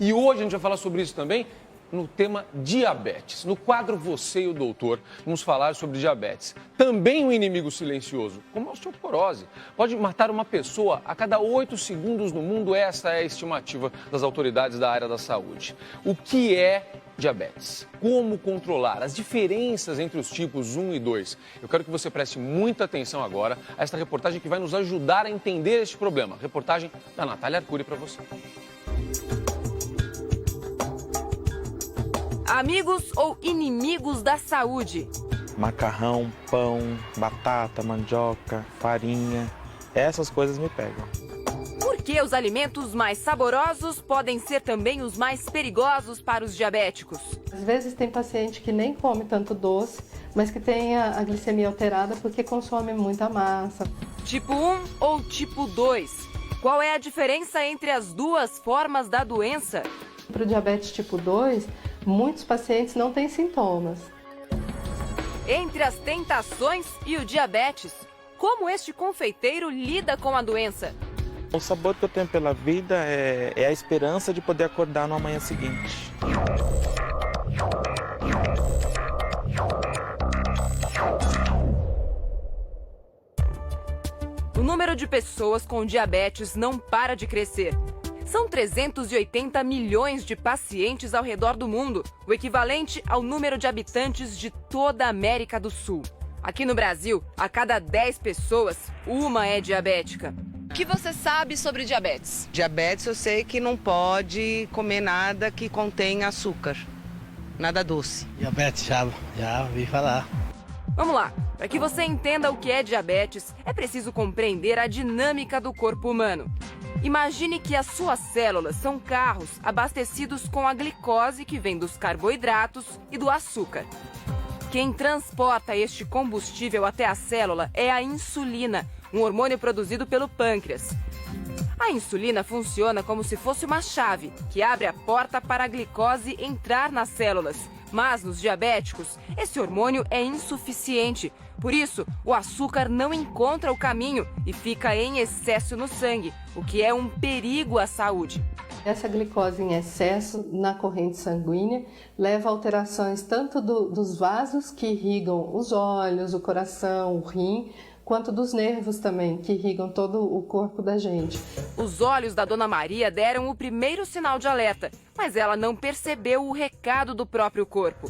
E hoje a gente vai falar sobre isso também no tema diabetes. No quadro Você e o Doutor, vamos falar sobre diabetes. Também um inimigo silencioso, como a osteoporose. Pode matar uma pessoa a cada 8 segundos no mundo, essa é a estimativa das autoridades da área da saúde. O que é diabetes? Como controlar? As diferenças entre os tipos 1 e 2. Eu quero que você preste muita atenção agora a esta reportagem que vai nos ajudar a entender este problema. Reportagem da Natália Arcuri para você. Amigos ou inimigos da saúde? Macarrão, pão, batata, mandioca, farinha, essas coisas me pegam. Por que os alimentos mais saborosos podem ser também os mais perigosos para os diabéticos? Às vezes tem paciente que nem come tanto doce, mas que tem a glicemia alterada porque consome muita massa. Tipo 1 ou tipo 2? Qual é a diferença entre as duas formas da doença? Para o diabetes tipo 2, muitos pacientes não têm sintomas. Entre as tentações e o diabetes, como este confeiteiro lida com a doença? O sabor que eu tenho pela vida é a esperança de poder acordar no amanhã seguinte. O número de pessoas com diabetes não para de crescer. São 380 milhões de pacientes ao redor do mundo, o equivalente ao número de habitantes de toda a América do Sul. Aqui no Brasil, a cada 10 pessoas, uma é diabética. O que você sabe sobre diabetes? Diabetes eu sei que não pode comer nada que contenha açúcar, nada doce. Diabetes já ouvi falar. Vamos lá, para que você entenda o que é diabetes, é preciso compreender a dinâmica do corpo humano. Imagine que as suas células são carros abastecidos com a glicose que vem dos carboidratos e do açúcar. Quem transporta este combustível até a célula é a insulina, um hormônio produzido pelo pâncreas. A insulina funciona como se fosse uma chave que abre a porta para a glicose entrar nas células. Mas nos diabéticos, esse hormônio é insuficiente. Por isso, o açúcar não encontra o caminho e fica em excesso no sangue, o que é um perigo à saúde. Essa glicose em excesso na corrente sanguínea leva a alterações tanto dos vasos que irrigam os olhos, o coração, o rim, quanto dos nervos também, que irrigam todo o corpo da gente. Os olhos da Dona Maria deram o primeiro sinal de alerta, mas ela não percebeu o recado do próprio corpo.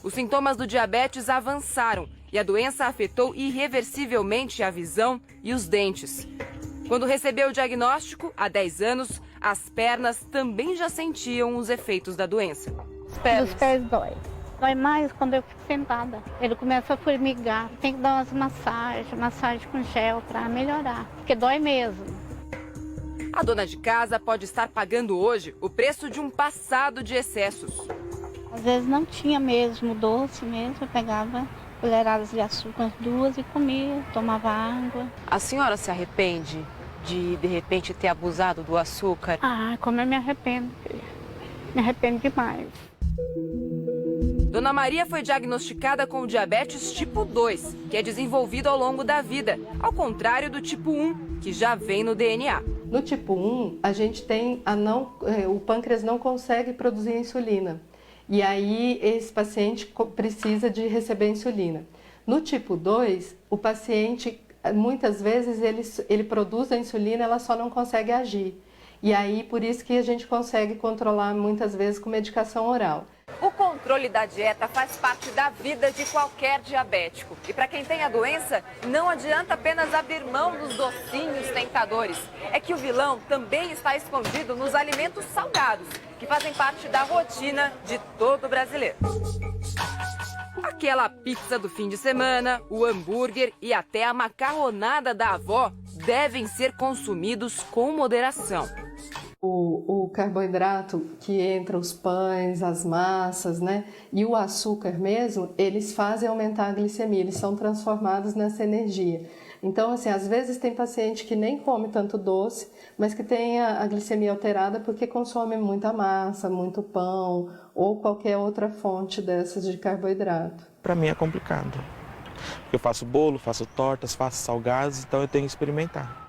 Os sintomas do diabetes avançaram e a doença afetou irreversivelmente a visão e os dentes. Quando recebeu o diagnóstico, há 10 anos, as pernas também já sentiam os efeitos da doença. Os pés dói. Dói mais quando eu fico sentada. Ele começa a formigar. Tem que dar umas massagem com gel para melhorar, porque dói mesmo. A dona de casa pode estar pagando hoje o preço de um passado de excessos. Às vezes não tinha mesmo, doce mesmo. Eu pegava colheradas de açúcar, 2 e comia, tomava água. A senhora se arrepende de repente, ter abusado do açúcar? Ah, como eu me arrependo, filha. Me arrependo demais. Dona Maria foi diagnosticada com o diabetes tipo 2, que é desenvolvido ao longo da vida, ao contrário do tipo 1, que já vem no DNA. No tipo 1, a gente tem o pâncreas não consegue produzir insulina. E aí esse paciente precisa de receber insulina. No tipo 2, o paciente, muitas vezes, ele produz a insulina, ela só não consegue agir. E aí, por isso que a gente consegue controlar muitas vezes com medicação oral. O controle da dieta faz parte da vida de qualquer diabético. E para quem tem a doença, não adianta apenas abrir mão dos docinhos tentadores. É que o vilão também está escondido nos alimentos salgados, que fazem parte da rotina de todo brasileiro. Aquela pizza do fim de semana, o hambúrguer e até a macarronada da avó devem ser consumidos com moderação. O carboidrato que entra, os pães, as massas, né? E o açúcar mesmo, eles fazem aumentar a glicemia, eles são transformados nessa energia. Então, assim, às vezes tem paciente que nem come tanto doce, mas que tem a glicemia alterada porque consome muita massa, muito pão ou qualquer outra fonte dessas de carboidrato. Para mim é complicado. Eu faço bolo, faço tortas, faço salgados, então eu tenho que experimentar.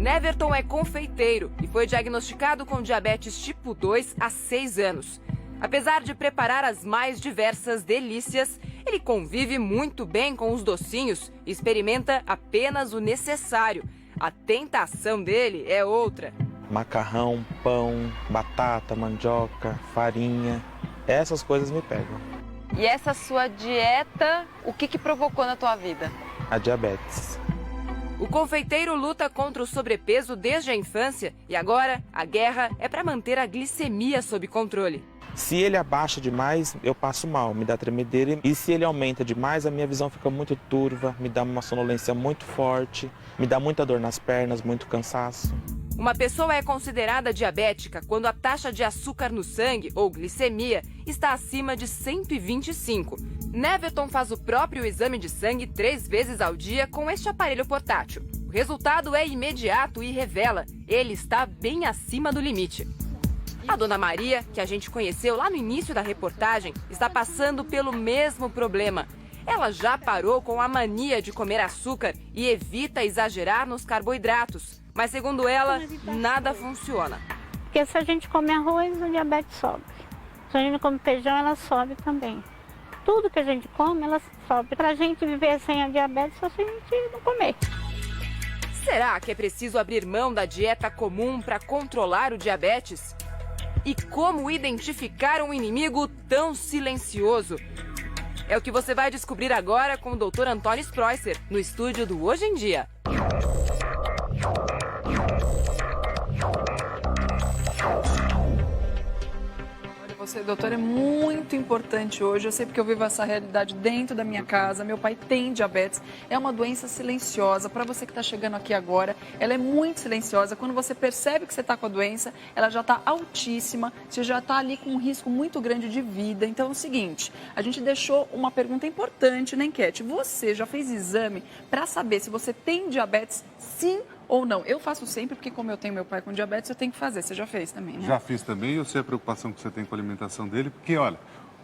Neverton é confeiteiro e foi diagnosticado com diabetes tipo 2 há 6 anos. Apesar de preparar as mais diversas delícias, ele convive muito bem com os docinhos e experimenta apenas o necessário. A tentação dele é outra. Macarrão, pão, batata, mandioca, farinha, essas coisas me pegam. E essa sua dieta, o que provocou na tua vida? A diabetes. O confeiteiro luta contra o sobrepeso desde a infância e agora a guerra é para manter a glicemia sob controle. Se ele abaixa demais, eu passo mal, me dá tremedeira. E se ele aumenta demais, a minha visão fica muito turva, me dá uma sonolência muito forte, me dá muita dor nas pernas, muito cansaço. Uma pessoa é considerada diabética quando a taxa de açúcar no sangue, ou glicemia, está acima de 125. Neverton faz o próprio exame de sangue 3 vezes ao dia com este aparelho portátil. O resultado é imediato e revela: ele está bem acima do limite. A dona Maria, que a gente conheceu lá no início da reportagem, está passando pelo mesmo problema. Ela já parou com a mania de comer açúcar e evita exagerar nos carboidratos. Mas, segundo ela, nada funciona. Porque se a gente come arroz, a diabetes sobe. Se a gente come feijão, ela sobe também. Tudo que a gente come, ela sobe. Para a gente viver sem a diabetes, só se a gente não comer. Será que é preciso abrir mão da dieta comum para controlar o diabetes? E como identificar um inimigo tão silencioso? É o que você vai descobrir agora com o Dr. Antônio Spreusser, no estúdio do Hoje em Dia. Você, doutor, é muito importante hoje. Eu sei porque eu vivo essa realidade dentro da minha casa. Meu pai tem diabetes. É uma doença silenciosa. Para você que está chegando aqui agora, ela é muito silenciosa. Quando você percebe que você está com a doença, ela já está altíssima. Você já está ali com um risco muito grande de vida. Então é o seguinte, a gente deixou uma pergunta importante na enquete. Você já fez exame para saber se você tem diabetes, sim ou não? Eu faço sempre, porque como eu tenho meu pai com diabetes, eu tenho que fazer. Você já fez também, né? Já fiz também, eu sei a preocupação que você tem com a alimentação dele, porque, olha,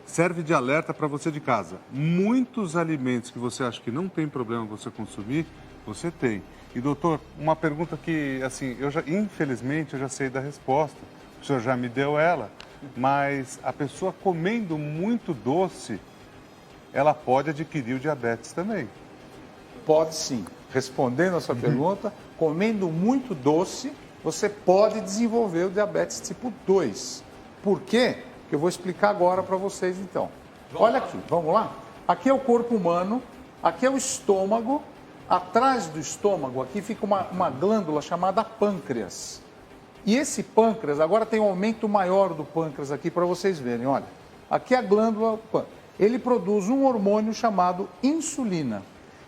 serve de alerta para você de casa. Muitos alimentos que você acha que não tem problema você consumir, você tem. E, doutor, uma pergunta que, assim, infelizmente, eu já sei da resposta. O senhor já me deu ela, mas a pessoa comendo muito doce, ela pode adquirir o diabetes também. Pode sim. Respondendo a sua pergunta, comendo muito doce, você pode desenvolver o diabetes tipo 2. Por quê? Que eu vou explicar agora para vocês então. Olha aqui, vamos lá? Aqui é o corpo humano, aqui é o estômago, atrás do estômago aqui fica uma glândula chamada pâncreas. E esse pâncreas, agora tem um aumento maior do pâncreas aqui para vocês verem, olha. Aqui é a glândula, ele produz um hormônio chamado insulina.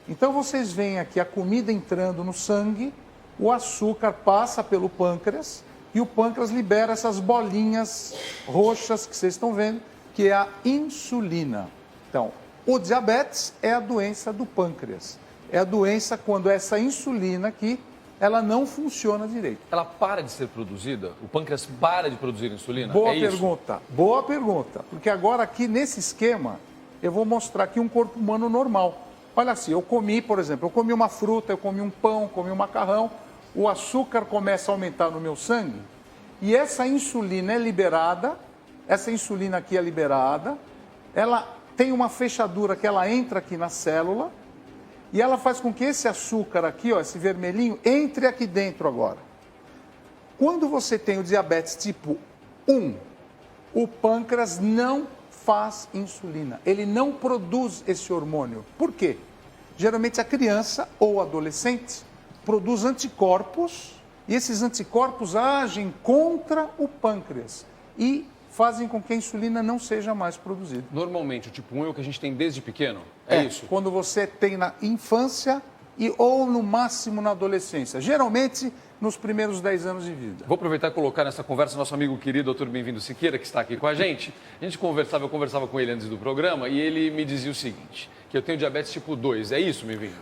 Então vocês veem aqui a comida entrando no sangue, o açúcar passa pelo pâncreas e o pâncreas libera essas bolinhas roxas que vocês estão vendo, que é a insulina. Então, o diabetes é a doença do pâncreas. É a doença quando essa insulina aqui, ela não funciona direito. Ela para de ser produzida? O pâncreas para de produzir insulina? Boa pergunta, boa pergunta. Porque agora aqui nesse esquema, eu vou mostrar aqui um corpo humano normal. Olha assim, eu comi, por exemplo, eu comi uma fruta, eu comi um pão, comi um macarrão, o açúcar começa a aumentar no meu sangue e essa insulina é liberada, essa insulina aqui é liberada, ela tem uma fechadura que ela entra aqui na célula e ela faz com que esse açúcar aqui, ó, esse vermelhinho, entre aqui dentro agora. Quando você tem o diabetes tipo 1, o pâncreas não faz insulina, ele não produz esse hormônio. Por quê? Geralmente a criança ou adolescente produz anticorpos e esses anticorpos agem contra o pâncreas e fazem com que a insulina não seja mais produzida. Normalmente o tipo 1 é o que a gente tem desde pequeno? É isso? Quando você tem na infância ou no máximo na adolescência. Geralmente nos primeiros 10 anos de vida. Vou aproveitar e colocar nessa conversa nosso amigo querido, doutor Bem-vindo Siqueira, que está aqui com a gente. Eu conversava com ele antes do programa e ele me dizia o seguinte, que eu tenho diabetes tipo 2. É isso, Bem-vindo?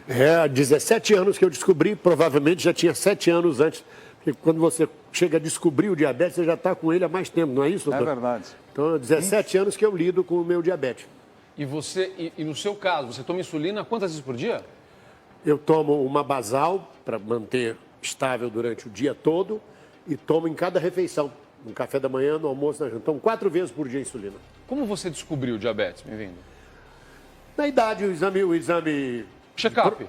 Há 17 anos que eu descobri, provavelmente já tinha 7 anos antes. Porque quando você chega a descobrir o diabetes, você já está com ele há mais tempo, não é isso, doutor? É verdade. Então, há 17 anos que eu lido com o meu diabetes. E você, no seu caso, você toma insulina quantas vezes por dia? Eu tomo uma basal para manter estável durante o dia todo e tomo em cada refeição. No café da manhã, no almoço, na janta. Tomo 4 vezes por dia insulina. Como você descobriu o diabetes, bem-vindo? Na idade, o exame... Check-up.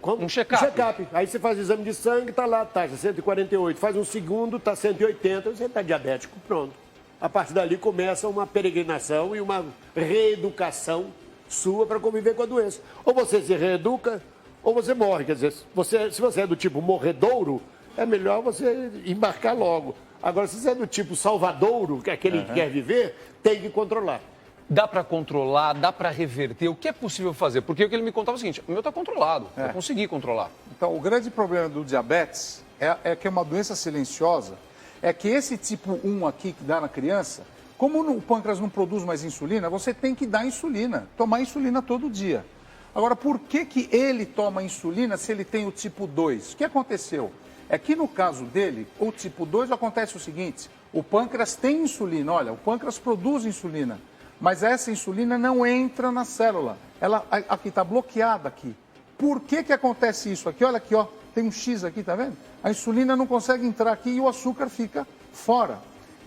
Como? Um check-up. Check-up. Aí você faz o exame de sangue, tá lá, taxa 148. Faz um segundo, tá 180, você tá diabético, pronto. A partir dali começa uma peregrinação e uma reeducação sua para conviver com a doença. Ou você se reeduca, ou você morre. Quer dizer, se você é do tipo morredouro, é melhor você embarcar logo. Agora, se você é do tipo salvadouro, que é aquele que quer viver, tem que controlar. Dá para controlar, dá para reverter? O que é possível fazer? Porque o que ele me contava é o seguinte, o meu está controlado, eu consegui controlar. Então, o grande problema do diabetes é que é uma doença silenciosa, é que esse tipo 1 aqui que dá na criança, como o pâncreas não produz mais insulina, você tem que dar insulina, tomar insulina todo dia. Agora, por que ele toma insulina se ele tem o tipo 2? O que aconteceu? É que no caso dele, o tipo 2, acontece o seguinte, o pâncreas tem insulina, olha, o pâncreas produz insulina, mas essa insulina não entra na célula, ela aqui está bloqueada aqui. Por que acontece isso aqui? Olha aqui, ó, tem um X aqui, tá vendo? A insulina não consegue entrar aqui e o açúcar fica fora.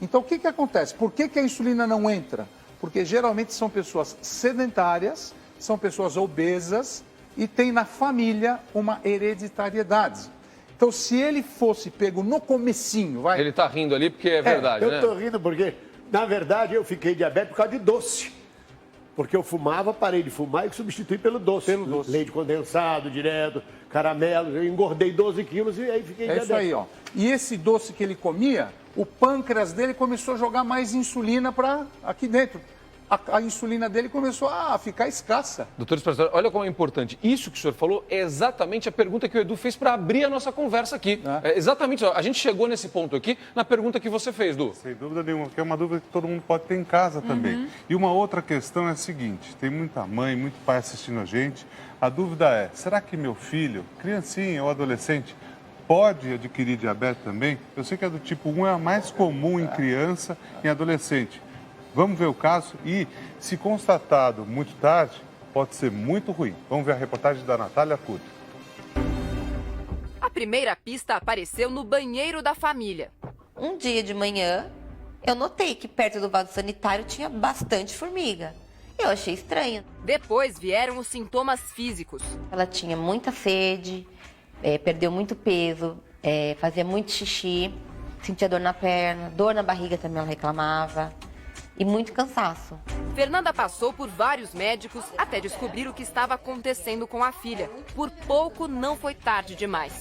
Então, o que acontece? Por que a insulina não entra? Porque geralmente são pessoas sedentárias, são pessoas obesas e tem na família uma hereditariedade. Então, se ele fosse pego no comecinho, vai... Ele está rindo ali porque é verdade, né? Eu estou rindo porque, na verdade, eu fiquei diabético por causa de doce. Porque eu fumava, parei de fumar e substituí pelo doce. Leite condensado, direto, caramelo. Eu engordei 12 quilos e aí fiquei diabético. É isso aí, ó. E esse doce que ele comia, o pâncreas dele começou a jogar mais insulina para aqui dentro. A insulina dele começou a ficar escassa. Doutor Espartano, olha como é importante. Isso que o senhor falou é exatamente a pergunta que o Edu fez para abrir a nossa conversa aqui. É exatamente isso. A gente chegou nesse ponto aqui na pergunta que você fez, Du. Sem dúvida nenhuma, porque é uma dúvida que todo mundo pode ter em casa também. E uma outra questão é a seguinte, tem muita mãe, muito pai assistindo a gente. A dúvida é, será que meu filho, criancinha ou adolescente, pode adquirir diabetes também? Eu sei que a do tipo 1 é a mais comum em criança e em adolescente. Vamos ver o caso e, se constatado muito tarde, pode ser muito ruim. Vamos ver a reportagem da Natália Cury. A primeira pista apareceu no banheiro da família. Um dia de manhã, eu notei que perto do vaso sanitário tinha bastante formiga. Eu achei estranho. Depois vieram os sintomas físicos. Ela tinha muita sede, perdeu muito peso, fazia muito xixi, sentia dor na perna, dor na barriga também ela reclamava. E muito cansaço. Fernanda passou por vários médicos até descobrir o que estava acontecendo com a filha. Por pouco não foi tarde demais.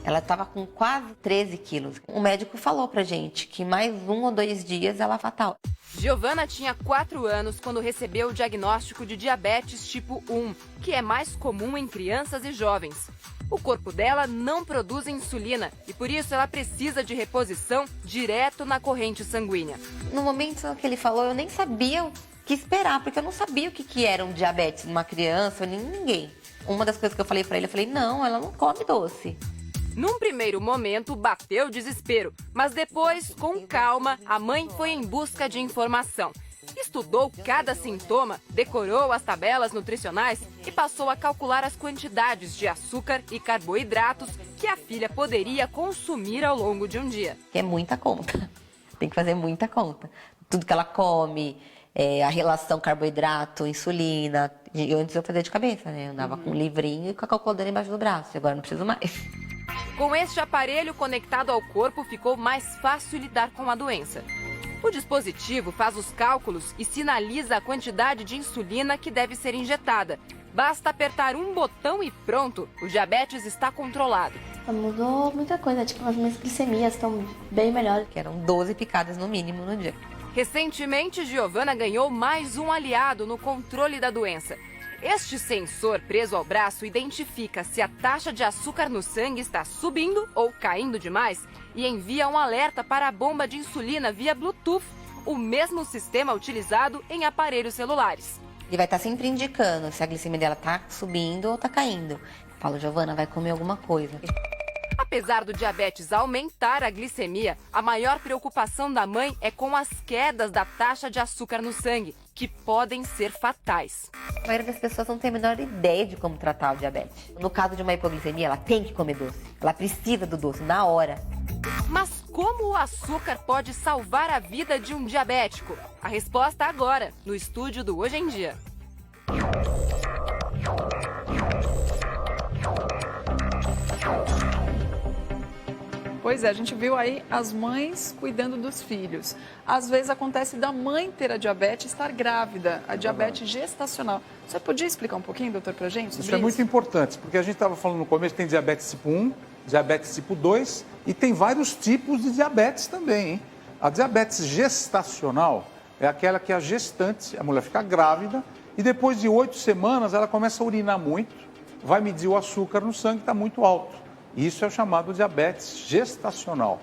Ela estava com quase 13 quilos. O médico falou pra gente que mais 1 ou 2 dias ela é fatal. Giovana tinha 4 anos quando recebeu o diagnóstico de diabetes tipo 1, que é mais comum em crianças e jovens. O corpo dela não produz insulina e por isso ela precisa de reposição direto na corrente sanguínea. No momento que ele falou, eu nem sabia o que esperar, porque eu não sabia o que era um diabetes numa criança, nem ninguém. Uma das coisas que eu falei pra ele, eu falei, não, ela não come doce. Num primeiro momento, bateu o desespero, mas depois, com calma, a mãe foi em busca de informação. Estudou cada sintoma, decorou as tabelas nutricionais e passou a calcular as quantidades de açúcar e carboidratos que a filha poderia consumir ao longo de um dia. É muita conta, tem que fazer muita conta. Tudo que ela come, a relação carboidrato, insulina. Antes eu fazia de cabeça, né? Eu andava com um livrinho e com a calculadora embaixo do braço, agora não preciso mais. Com este aparelho conectado ao corpo, ficou mais fácil lidar com a doença. O dispositivo faz os cálculos e sinaliza a quantidade de insulina que deve ser injetada. Basta apertar um botão e pronto, o diabetes está controlado. Mudou muita coisa, tipo, as minhas glicemias estão bem melhores. Que eram 12 picadas no mínimo no dia. Recentemente, Giovana ganhou mais um aliado no controle da doença. Este sensor preso ao braço identifica se a taxa de açúcar no sangue está subindo ou caindo demais e envia um alerta para a bomba de insulina via Bluetooth, o mesmo sistema utilizado em aparelhos celulares. Ele vai estar sempre indicando se a glicemia dela está subindo ou está caindo. Eu falo, Giovana, vai comer alguma coisa. Apesar do diabetes aumentar a glicemia, a maior preocupação da mãe é com as quedas da taxa de açúcar no sangue, que podem ser fatais. A maioria das pessoas não tem a menor ideia de como tratar o diabetes. No caso de uma hipoglicemia, ela tem que comer doce. Ela precisa do doce na hora. Mas como o açúcar pode salvar a vida de um diabético? A resposta agora, no estúdio do Hoje em Dia. Pois é, a gente viu aí as mães cuidando dos filhos. Às vezes acontece da mãe ter a diabetes e estar grávida, a diabetes gestacional. Você podia explicar um pouquinho, doutor, pra gente sobre isso? É muito importante, porque a gente estava falando no começo, tem diabetes tipo 1, diabetes tipo 2 e tem vários tipos de diabetes também, hein? A diabetes gestacional é aquela que a gestante, a mulher fica grávida e depois de 8 semanas ela começa a urinar muito, vai medir o açúcar no sangue, está muito alto. Isso é o chamado diabetes gestacional.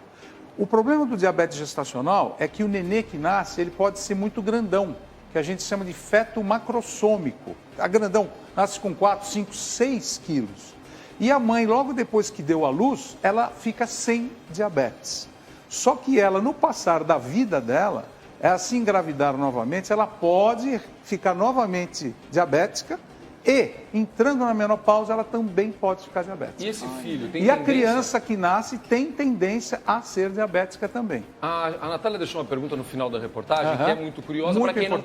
O problema do diabetes gestacional é que o nenê que nasce, ele pode ser muito grandão, que a gente chama de feto macrossômico. A grandão nasce com 4, 5, 6 quilos. E a mãe, logo depois que deu à luz, ela fica sem diabetes. Só que ela, no passar da vida dela, ela se engravidar novamente, ela pode ficar novamente diabética, e, entrando na menopausa, ela também pode ficar diabética. E esse filho tem tendência... a criança que nasce tem tendência a ser diabética também. A Natália deixou uma pergunta no final da reportagem, que é muito curiosa para quem não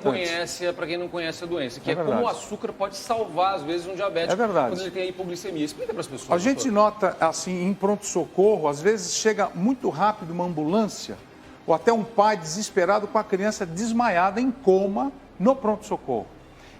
conhece a doença, que é como o açúcar pode salvar, às vezes, um diabético quando ele tem a hipoglicemia. Explica para as pessoas. A gente nota, assim, em pronto-socorro, às vezes chega muito rápido uma ambulância, ou até um pai desesperado com a criança desmaiada em coma no pronto-socorro.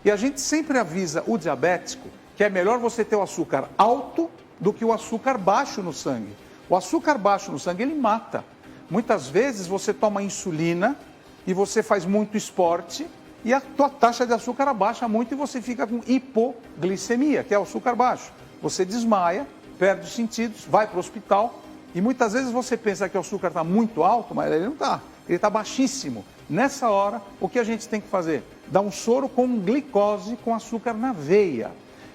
E a gente sempre avisa o diabético que é melhor você ter o açúcar alto do que o açúcar baixo no sangue. O açúcar baixo no sangue, ele mata. Muitas vezes você toma insulina e você faz muito esporte e a tua taxa de açúcar abaixa muito e você fica com hipoglicemia, que é o açúcar baixo. Você desmaia, perde os sentidos, vai para o hospital e muitas vezes você pensa que o açúcar está muito alto, mas ele não está. Ele está baixíssimo. Nessa hora, o que a gente tem que fazer? Dar um soro com glicose, com açúcar na veia.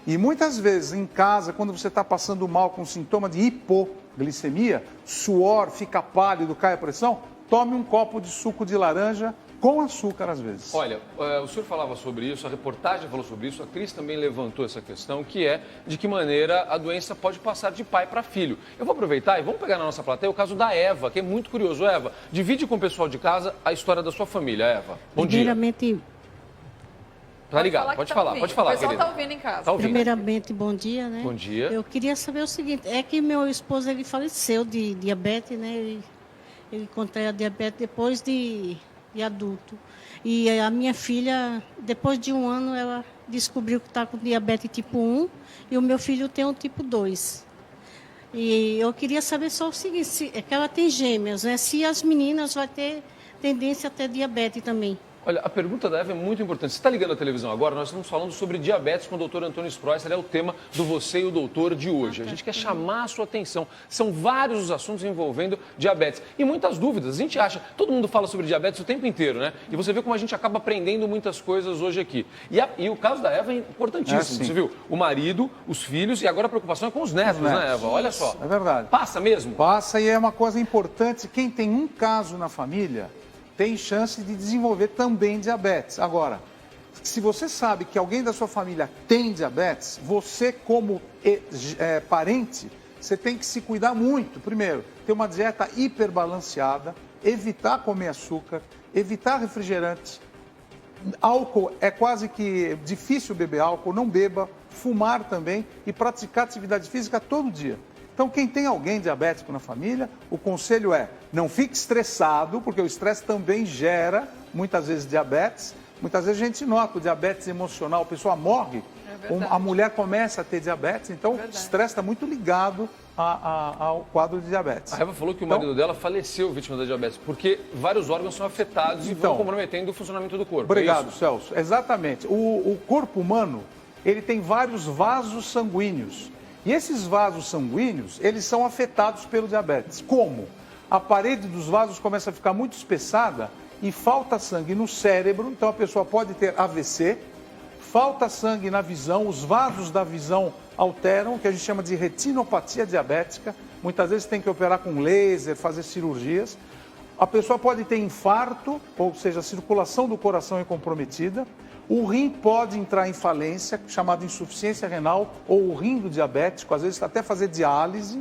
E muitas vezes em casa, quando você está passando mal com sintoma de hipoglicemia, suor, fica pálido, cai a pressão, tome um copo de suco de laranja com açúcar às vezes. Olha, o senhor falava sobre isso, a reportagem falou sobre isso, a Cris também levantou essa questão, que é de que maneira a doença pode passar de pai para filho. Eu vou aproveitar e vamos pegar na nossa plateia o caso da Eva, que é muito curioso. Eva, divide com o pessoal de casa a história da sua família, Eva. Bom dia. Primeiramente... Tá ligado, pode falar, querido. O pessoal está ouvindo em casa. Tá ouvindo. Primeiramente, bom dia, né? Bom dia. Eu queria saber o seguinte, é que meu esposo, ele faleceu de diabetes, né? Ele contraiu a diabetes depois de adulto. E a minha filha, depois de 1 ano, ela descobriu que está com diabetes tipo 1 e o meu filho tem o tipo 2. E eu queria saber só o seguinte, é que ela tem gêmeas, né? Se as meninas vão ter tendência a ter diabetes também. Olha, a pergunta da Eva é muito importante. Você está ligando a televisão agora? Nós estamos falando sobre diabetes com o doutor Antônio Sprois. Ele é o tema do Você e o Doutor de hoje. A gente quer chamar a sua atenção. São vários os assuntos envolvendo diabetes. E muitas dúvidas. A gente acha, todo mundo fala sobre diabetes o tempo inteiro, né? E você vê como a gente acaba aprendendo muitas coisas hoje aqui. E o caso da Eva é importantíssimo. Você viu? O marido, os filhos e agora a preocupação é com os netos, né, Eva? Olha só. É verdade. Passa mesmo? Passa e é uma coisa importante. Quem tem um caso na família tem chance de desenvolver também diabetes. Agora, se você sabe que alguém da sua família tem diabetes, você como parente, você tem que se cuidar muito. Primeiro, ter uma dieta hiperbalanceada, evitar comer açúcar, evitar refrigerante. Álcool é quase que difícil beber álcool, não beba, fumar também e praticar atividade física todo dia. Então, quem tem alguém diabético na família, o conselho é não fique estressado, porque o estresse também gera, muitas vezes, diabetes. Muitas vezes a gente nota o diabetes emocional, a pessoa morre, a mulher começa a ter diabetes, então o estresse está muito ligado ao quadro de diabetes. A Eva falou que o marido dela faleceu vítima da diabetes, porque vários órgãos são afetados e vão comprometendo o funcionamento do corpo. Obrigado, Celso. Exatamente. O corpo humano, ele tem vários vasos sanguíneos. E esses vasos sanguíneos, eles são afetados pelo diabetes. Como? A parede dos vasos começa a ficar muito espessada e falta sangue no cérebro, então a pessoa pode ter AVC, falta sangue na visão, os vasos da visão alteram, que a gente chama de retinopatia diabética. Muitas vezes tem que operar com laser, fazer cirurgias. A pessoa pode ter infarto, ou seja, a circulação do coração é comprometida. O rim pode entrar em falência, chamada insuficiência renal, ou o rim do diabético, às vezes até fazer diálise.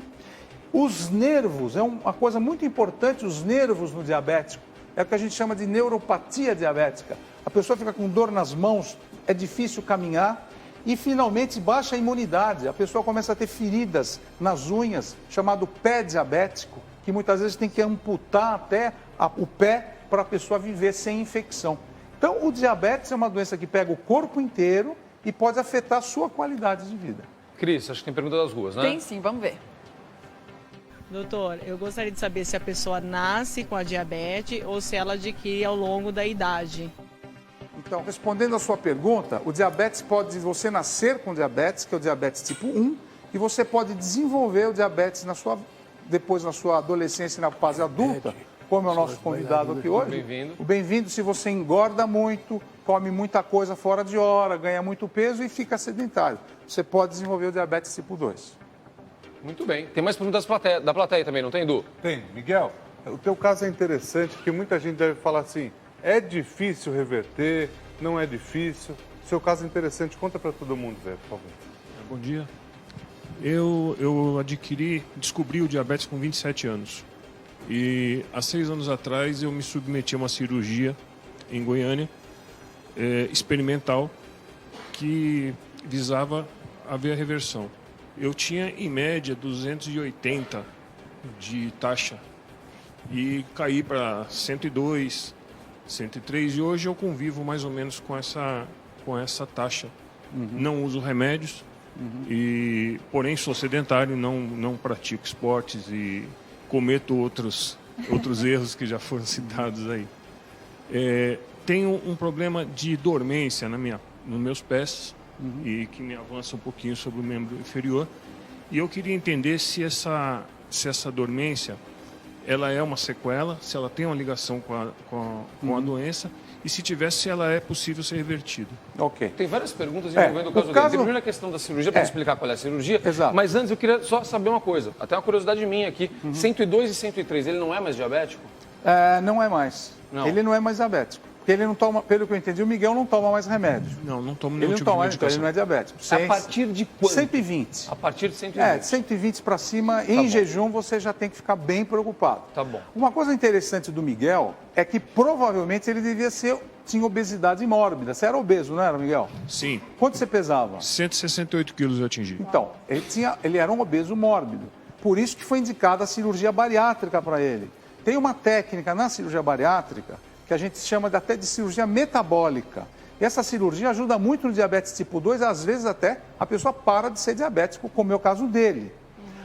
Os nervos, é uma coisa muito importante, os nervos no diabético, é o que a gente chama de neuropatia diabética. A pessoa fica com dor nas mãos, é difícil caminhar. E, finalmente, baixa a imunidade. A pessoa começa a ter feridas nas unhas, chamado pé diabético, que muitas vezes tem que amputar até o pé para a pessoa viver sem infecção. Então, o diabetes é uma doença que pega o corpo inteiro e pode afetar a sua qualidade de vida. Cris, acho que tem pergunta das ruas, né? Tem sim, vamos ver. Doutor, eu gostaria de saber se a pessoa nasce com a diabetes ou se ela adquire ao longo da idade. Então, respondendo a sua pergunta, o diabetes pode você nascer com diabetes, que é o diabetes tipo 1, e você pode desenvolver o diabetes depois na sua adolescência e na fase adulta, como é o nosso convidado aqui hoje. Bem-vindo. O bem-vindo se você engorda muito, come muita coisa fora de hora, ganha muito peso e fica sedentário. Você pode desenvolver o diabetes tipo 2. Muito bem. Tem mais perguntas da plateia também, não tem, Edu? Tem. Miguel, o teu caso é interessante, porque muita gente deve falar assim, é difícil reverter, não é difícil. Seu caso é interessante, conta para todo mundo ver, por favor. Bom dia. Eu descobri o diabetes com 27 anos. E há 6 anos atrás eu me submeti a uma cirurgia em Goiânia, experimental, que visava haver a reversão. Eu tinha, em média, 280 de taxa e caí para 102, 103 e hoje eu convivo mais ou menos com essa taxa. Não uso remédios, porém sou sedentário, não pratico esportes e cometo outros erros que já foram citados aí. Tenho um problema de dormência nos meus pés, e que me avança um pouquinho sobre o membro inferior. E eu queria entender se essa dormência ela é uma sequela, se ela tem uma ligação com a doença e se tivesse, ela é possível ser revertida. Ok. Tem várias perguntas envolvendo o caso dele. Tem primeiro a questão da cirurgia, para explicar qual é a cirurgia. Exato. Mas antes eu queria só saber uma coisa, até uma curiosidade minha aqui. 102 e 103, ele não é mais diabético? Não é mais. Não. Ele não é mais diabético. Porque ele não toma, pelo que eu entendi, o Miguel não toma mais remédio. Não tomo nenhum ele tipo não toma, de então medicação. ele não é diabético. A partir de quanto? 120. A partir de 120. De 120 para cima, em jejum, você já tem que ficar bem preocupado. Tá bom. Uma coisa interessante do Miguel é que provavelmente ele tinha obesidade mórbida. Você era obeso, não era, Miguel? Sim. Quanto você pesava? 168 quilos eu atingi. Então, ele era um obeso mórbido. Por isso que foi indicada a cirurgia bariátrica para ele. Tem uma técnica na cirurgia bariátrica que a gente chama até de cirurgia metabólica. E essa cirurgia ajuda muito no diabetes tipo 2, às vezes até a pessoa para de ser diabético, como é o caso dele.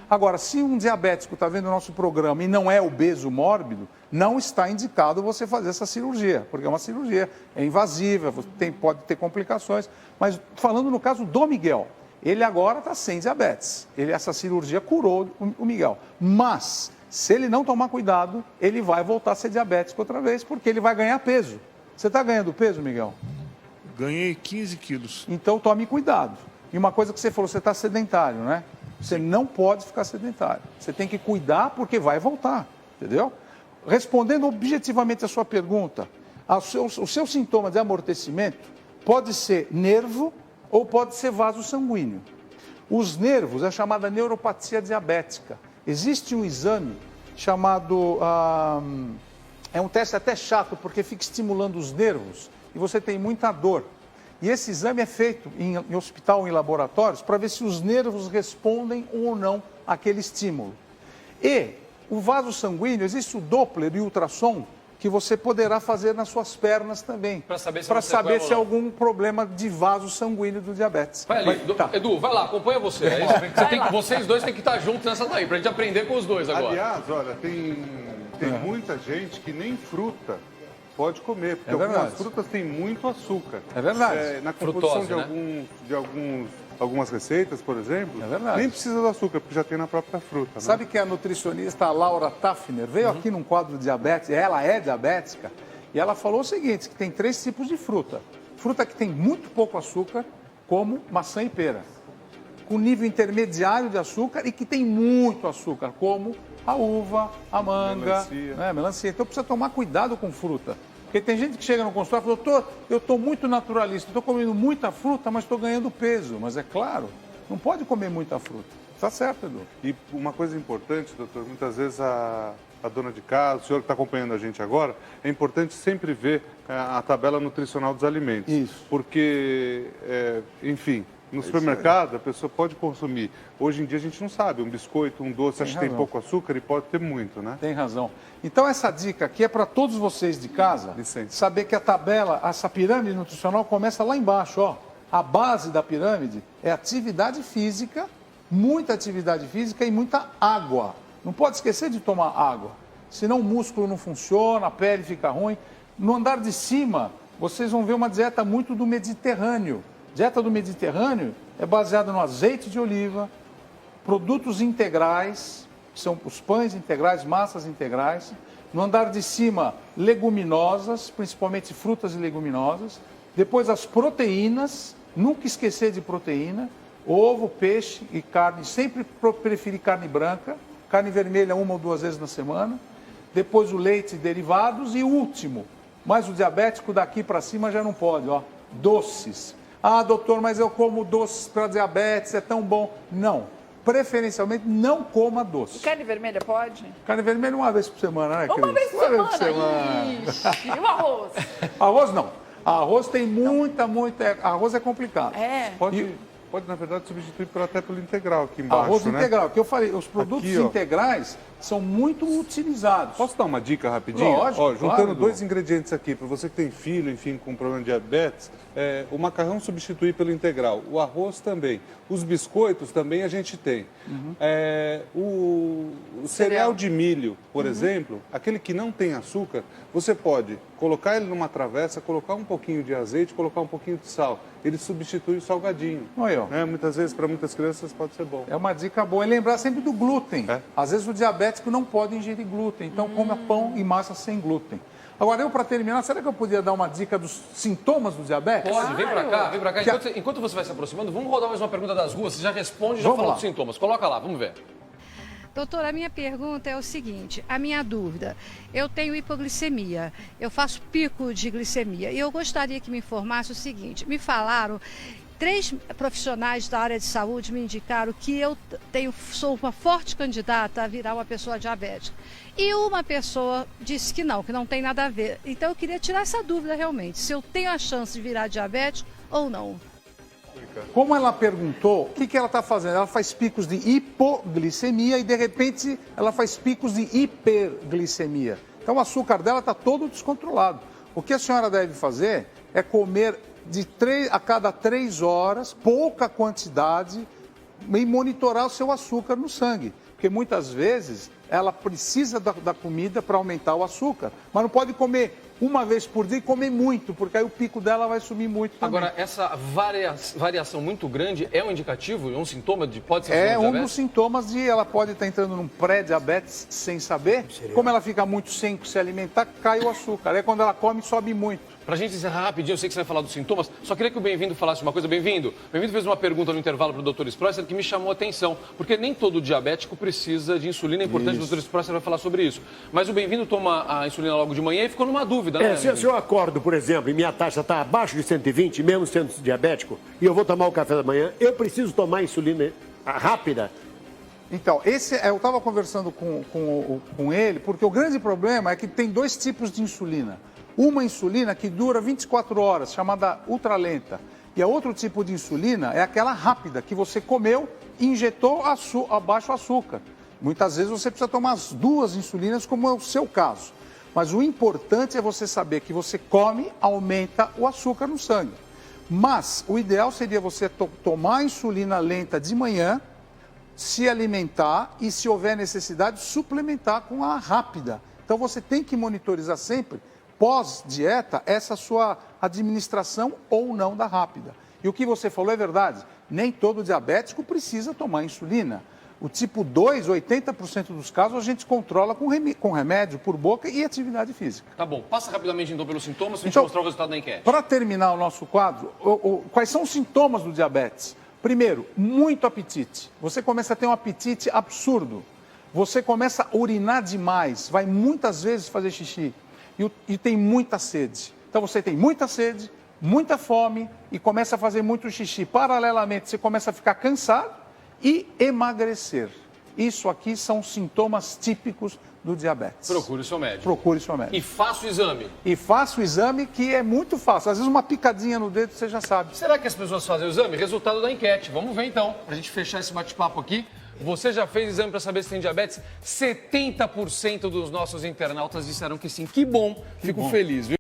Agora, se um diabético está vendo o nosso programa e não é obeso mórbido, não está indicado você fazer essa cirurgia, porque é uma cirurgia, é invasiva, pode ter complicações. Mas falando no caso do Miguel, ele agora está sem diabetes. Essa cirurgia curou o Miguel. Mas, se ele não tomar cuidado, ele vai voltar a ser diabético outra vez, porque ele vai ganhar peso. Você está ganhando peso, Miguel? Ganhei 15 quilos. Então tome cuidado. E uma coisa que você falou, você está sedentário, né? Você não pode ficar sedentário. Você tem que cuidar porque vai voltar, entendeu? Respondendo objetivamente a sua pergunta, o seu sintoma de amortecimento pode ser nervo ou pode ser vaso sanguíneo. Os nervos é chamada neuropatia diabética. Existe um exame chamado... é um teste até chato, porque fica estimulando os nervos e você tem muita dor. E esse exame é feito em hospital, em laboratórios, para ver se os nervos respondem ou não àquele estímulo. E o vaso sanguíneo, existe o Doppler e o ultrassom, que você poderá fazer nas suas pernas também. Para saber se há algum problema de vaso sanguíneo do diabetes. Vai ali, Edu, vai lá, acompanha você. Vocês dois têm que estar juntos nessa daí, para a gente aprender com os dois agora. Aliás, olha, tem muita gente que nem fruta pode comer, porque algumas frutas têm muito açúcar. É verdade. Na composição Frutose, algumas receitas, por exemplo, nem precisa do açúcar, porque já tem na própria fruta. Sabe que a nutricionista Laura Taffner veio aqui num quadro de diabetes, ela é diabética, e ela falou o seguinte, que tem 3 tipos de fruta. fruta que tem muito pouco açúcar, como maçã e pera. Com nível intermediário de açúcar e que tem muito açúcar, como a uva, a manga, melancia. Então precisa tomar cuidado com fruta. Porque tem gente que chega no consultório e fala, doutor, eu estou muito naturalista, estou comendo muita fruta, mas estou ganhando peso. Mas é claro, não pode comer muita fruta. Tá certo, Edu. E uma coisa importante, doutor, muitas vezes a dona de casa, o senhor que está acompanhando a gente agora, é importante sempre ver a tabela nutricional dos alimentos. Isso. Porque, enfim, no supermercado a pessoa pode consumir. Hoje em dia a gente não sabe, um biscoito, um doce, acho que tem pouco açúcar e pode ter muito, né? Tem razão. Então essa dica aqui é para todos vocês de casa, saber que a tabela, essa pirâmide nutricional começa lá embaixo, ó. A base da pirâmide é atividade física, muita atividade física e muita água. Não pode esquecer de tomar água, senão o músculo não funciona, a pele fica ruim. No andar de cima, vocês vão ver uma dieta muito do Mediterrâneo. Dieta do Mediterrâneo é baseada no azeite de oliva, produtos integrais, que são os pães integrais, massas integrais. No andar de cima, leguminosas, principalmente frutas e leguminosas. Depois as proteínas, nunca esquecer de proteína. Ovo, peixe e carne, sempre preferir carne branca. Carne vermelha 1 ou 2 vezes na semana. Depois o leite e derivados. E o último, mas o diabético daqui para cima já não pode, ó, doces. Ah, doutor, mas eu como doces para diabetes, é tão bom. Não, preferencialmente não coma doce. Carne vermelha pode? Carne vermelha 1 vez por semana, né, Cris? Uma vez por semana? Ixi, e o arroz? Arroz não. Arroz tem muita... Arroz é complicado. É. Pode, na verdade, substituir até pelo integral aqui embaixo, arroz né? integral, que eu falei, os produtos aqui, integrais são muito utilizados. Posso dar uma dica rapidinho? Lógico, ó, juntando claro, dois ingredientes aqui, para você que tem filho, enfim, com problema de diabetes, o macarrão substituir pelo integral, o arroz também, os biscoitos também a gente tem. O cereal de milho, por exemplo, aquele que não tem açúcar, você pode colocar ele numa travessa, colocar um pouquinho de azeite, colocar um pouquinho de sal. Ele substitui o salgadinho. Muitas vezes, para muitas crianças, pode ser bom. É uma dica boa. E lembrar sempre do glúten. Às vezes o diabético não pode ingerir glúten, então coma pão e massa sem glúten. Agora, eu para terminar, será que eu podia dar uma dica dos sintomas do diabetes? Pode, vem para cá, vem para cá. Enquanto você vai se aproximando, vamos rodar mais uma pergunta das ruas. Você já responde e já fala dos sintomas. Coloca lá, vamos ver. Doutora, a minha pergunta é o seguinte, a minha dúvida, eu tenho hipoglicemia, eu faço pico de glicemia e eu gostaria que me informasse o seguinte, me falaram, 3 profissionais da área de saúde me indicaram que eu sou uma forte candidata a virar uma pessoa diabética. E uma pessoa disse que não tem nada a ver. Então eu queria tirar essa dúvida realmente, se eu tenho a chance de virar diabético ou não. Como ela perguntou, o que ela está fazendo? Ela faz picos de hipoglicemia e, de repente, ela faz picos de hiperglicemia. Então, o açúcar dela está todo descontrolado. O que a senhora deve fazer é comer a cada 3 horas, pouca quantidade, e monitorar o seu açúcar no sangue. Porque, muitas vezes, ela precisa da comida para aumentar o açúcar, mas não pode comer 1 vez por dia e comer muito, porque aí o pico dela vai subir muito também. Agora, essa variação muito grande é um indicativo, é um sintoma de pode ser diabetes? É um dos sintomas de ela pode estar entrando num pré-diabetes sem saber. Como ela fica muito sem se alimentar, cai o açúcar. Aí quando ela come, sobe muito. Pra gente encerrar rapidinho, eu sei que você vai falar dos sintomas, só queria que o Bem-vindo falasse uma coisa. Bem-vindo. Bem-vindo fez uma pergunta no intervalo para o Dr. Sprosser que me chamou a atenção, porque nem todo diabético precisa de insulina, é importante, o Dr. Sprosser vai falar sobre isso. Mas o Bem-vindo toma a insulina logo de manhã e ficou numa dúvida, né? Se eu acordo, por exemplo, e minha taxa está abaixo de 120, mesmo sendo diabético, e eu vou tomar o café da manhã, eu preciso tomar insulina rápida? Então, eu estava conversando com ele, porque o grande problema é que tem 2 tipos de insulina. Uma insulina que dura 24 horas, chamada ultralenta. E a outro tipo de insulina é aquela rápida, que você comeu e injetou abaixo o açúcar. Muitas vezes você precisa tomar as 2 insulinas, como é o seu caso. Mas o importante é você saber que você come, aumenta o açúcar no sangue. Mas o ideal seria você tomar a insulina lenta de manhã, se alimentar e, se houver necessidade, suplementar com a rápida. Então você tem que monitorizar sempre, pós-dieta, essa sua administração ou não da rápida. E o que você falou é verdade, nem todo diabético precisa tomar insulina. O tipo 2, 80% dos casos, a gente controla com remédio por boca e atividade física. Tá bom, passa rapidamente então pelos sintomas para a gente Então, mostrar o resultado da enquete. Para terminar o nosso quadro, quais são os sintomas do diabetes? Primeiro, muito apetite. Você começa a ter um apetite absurdo. Você começa a urinar demais, vai muitas vezes fazer xixi e tem muita sede. Então você tem muita sede, muita fome e começa a fazer muito xixi. Paralelamente, você começa a ficar cansado e emagrecer. Isso aqui são sintomas típicos do diabetes. Procure o seu médico. Procure o seu médico. E faça o exame. E faça o exame, que é muito fácil. Às vezes uma picadinha no dedo você já sabe. Será que as pessoas fazem o exame? Resultado da enquete. Vamos ver então, para a gente fechar esse bate-papo aqui. Você já fez exame para saber se tem diabetes? 70% dos nossos internautas disseram que sim. Que bom, fico feliz, viu?